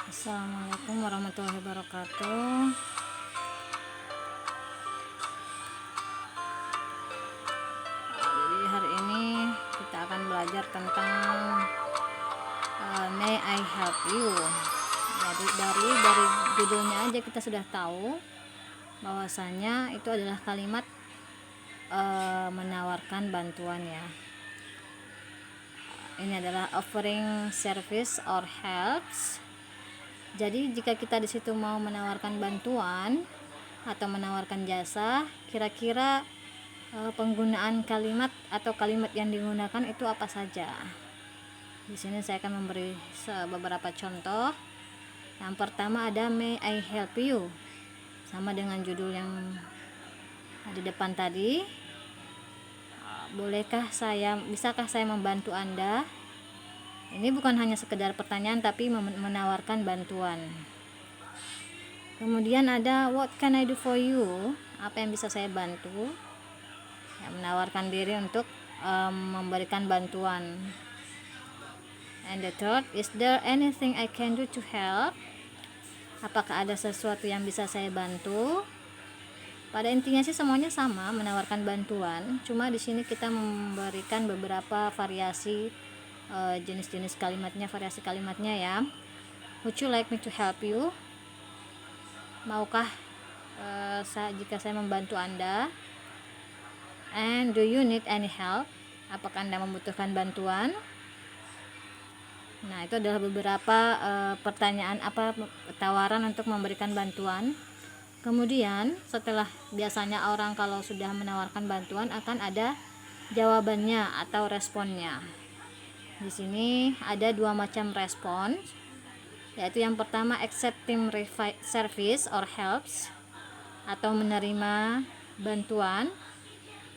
Assalamualaikum warahmatullahi wabarakatuh. Jadi hari ini kita akan belajar tentang May I help you. Jadi dari judulnya aja kita sudah tahu bahwasanya itu adalah kalimat menawarkan bantuan ya. Ini adalah offering service or helps. Jadi jika kita di situ mau menawarkan bantuan atau menawarkan jasa, kira-kira penggunaan kalimat atau kalimat yang digunakan itu apa saja? Di sini saya akan memberi beberapa contoh. Yang pertama ada may I help you, sama dengan judul yang di depan tadi. Bisakah saya membantu Anda? Ini bukan hanya sekedar pertanyaan tapi menawarkan bantuan. Kemudian ada what can I do for you? Apa yang bisa saya bantu? Ya, menawarkan diri untuk memberikan bantuan. And the third, is there anything I can do to help? Apakah ada sesuatu yang bisa saya bantu? Pada intinya sih semuanya sama, menawarkan bantuan. Cuma di sini kita memberikan beberapa variasi jenis-jenis kalimatnya, variasi kalimatnya ya. Would you like me to help you? Maukah jika saya membantu Anda? And do you need any help? Apakah Anda membutuhkan bantuan? Nah, itu adalah beberapa pertanyaan tawaran untuk memberikan bantuan. Kemudian setelah biasanya orang kalau sudah menawarkan bantuan akan ada jawabannya atau responnya. Di sini ada dua macam respon, yaitu yang pertama accepting service or helps atau menerima bantuan,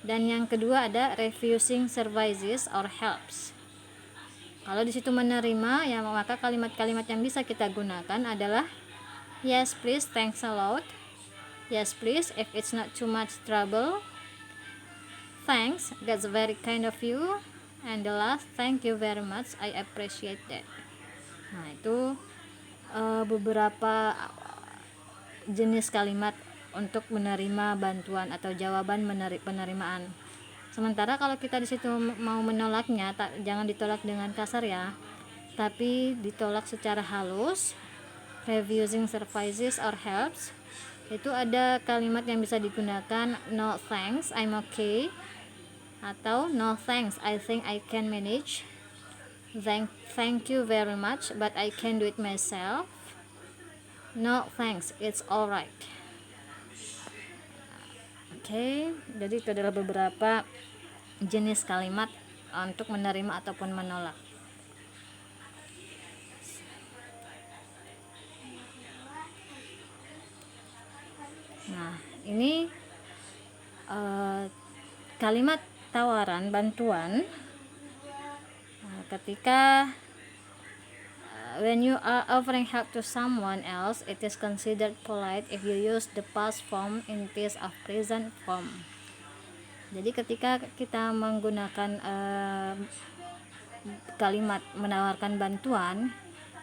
dan yang kedua ada refusing services or helps. Kalau di situ menerima, ya maka kalimat-kalimat yang bisa kita gunakan adalah yes please, thanks a lot, yes please if it's not too much trouble, thanks, that's very kind of you, and the last, thank you very much, I appreciate that. Nah, itu beberapa jenis kalimat untuk menerima bantuan atau jawaban penerimaan. Sementara kalau kita di situ mau menolaknya, jangan ditolak dengan kasar ya, tapi ditolak secara halus. Refusing services or helps, itu ada kalimat yang bisa digunakan no thanks, I'm okay, atau no thanks, I think I can manage, thank you very much but I can do it myself, no thanks, it's alright. Oke, jadi itu adalah beberapa jenis kalimat untuk menerima ataupun menolak. Nah, ini kalimat tawaran bantuan ketika when you are offering help to someone else, it is considered polite if you use the past form in place of present form. Jadi ketika kita menggunakan kalimat menawarkan bantuan,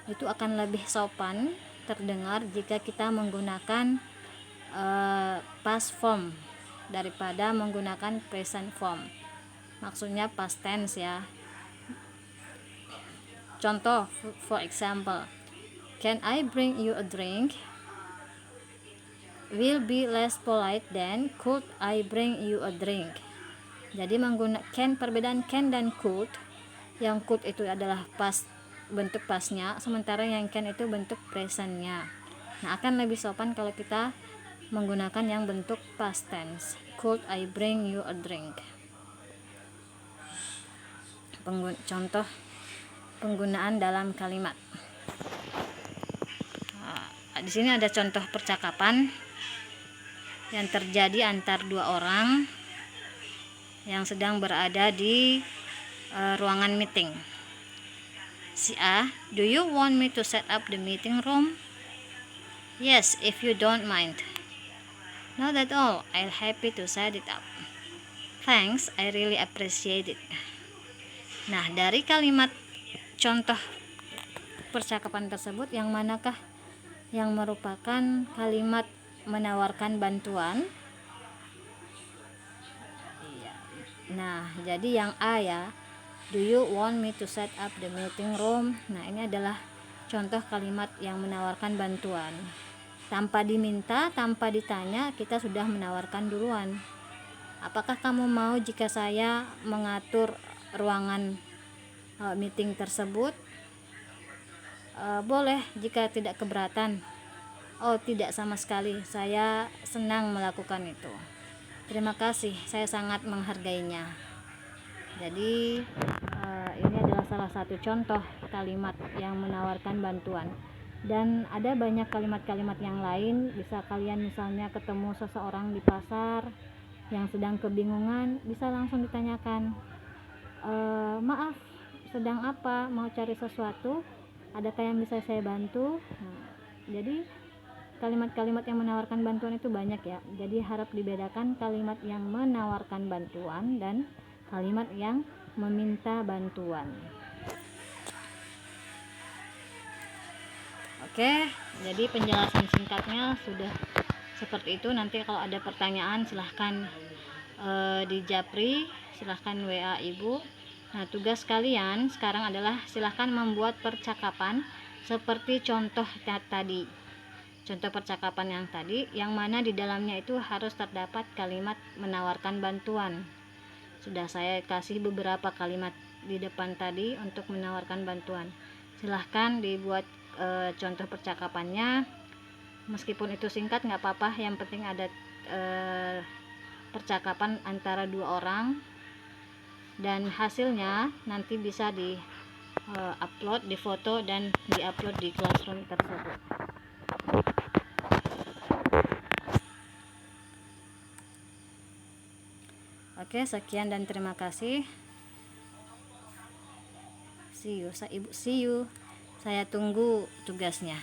itu akan lebih sopan terdengar jika kita menggunakan past form daripada menggunakan present form. Maksudnya past tense ya. Contoh, for example, can I bring you a drink? Will be less polite than could I bring you a drink. Jadi menggunakan perbedaan can dan could. Yang could itu adalah past, bentuk pastnya, sementara yang can itu bentuk presentnya. Nah, akan lebih sopan kalau kita menggunakan yang bentuk past tense. Could I bring you a drink? Contoh penggunaan dalam kalimat. Di sini ada contoh percakapan yang terjadi antar dua orang yang sedang berada di ruangan meeting. Si A, do you want me to set up the meeting room? Yes, if you don't mind. Not at all, I'll happy to set it up. Thanks, I really appreciate it. Nah, dari kalimat contoh percakapan tersebut yang manakah yang merupakan kalimat menawarkan bantuan? Nah, jadi yang A ya. Do you want me to set up the meeting room? Nah, ini adalah contoh kalimat yang menawarkan bantuan. Tanpa diminta, tanpa ditanya, kita sudah menawarkan duluan. Apakah kamu mau jika saya mengatur ruangan meeting tersebut? Boleh jika tidak keberatan. Oh, tidak sama sekali. Saya senang melakukan itu. Terima kasih, saya sangat menghargainya. Jadi ini adalah salah satu contoh kalimat yang menawarkan bantuan. Dan ada banyak kalimat-kalimat yang lain. Bisa kalian misalnya ketemu seseorang di pasar yang sedang kebingungan, bisa langsung ditanyakan, maaf, sedang apa, mau cari sesuatu, adakah yang bisa saya bantu? Nah, jadi kalimat-kalimat yang menawarkan bantuan itu banyak ya. Jadi harap dibedakan kalimat yang menawarkan bantuan dan kalimat yang meminta bantuan. Oke, jadi penjelasan singkatnya sudah seperti itu. Nanti kalau ada pertanyaan silahkan di Japri, silahkan WA ibu. Nah, tugas kalian sekarang adalah silahkan membuat percakapan seperti contoh tadi. Contoh percakapan yang tadi, yang mana di dalamnya itu harus terdapat kalimat menawarkan bantuan. Sudah saya kasih beberapa kalimat di depan tadi untuk menawarkan bantuan. Silahkan dibuat contoh percakapannya. Meskipun itu singkat nggak apa-apa, yang penting ada percakapan antara dua orang. Dan hasilnya nanti bisa di upload, di foto, dan di upload di Classroom tersebut. Oke, sekian dan terima kasih. See you. Saya tunggu tugasnya.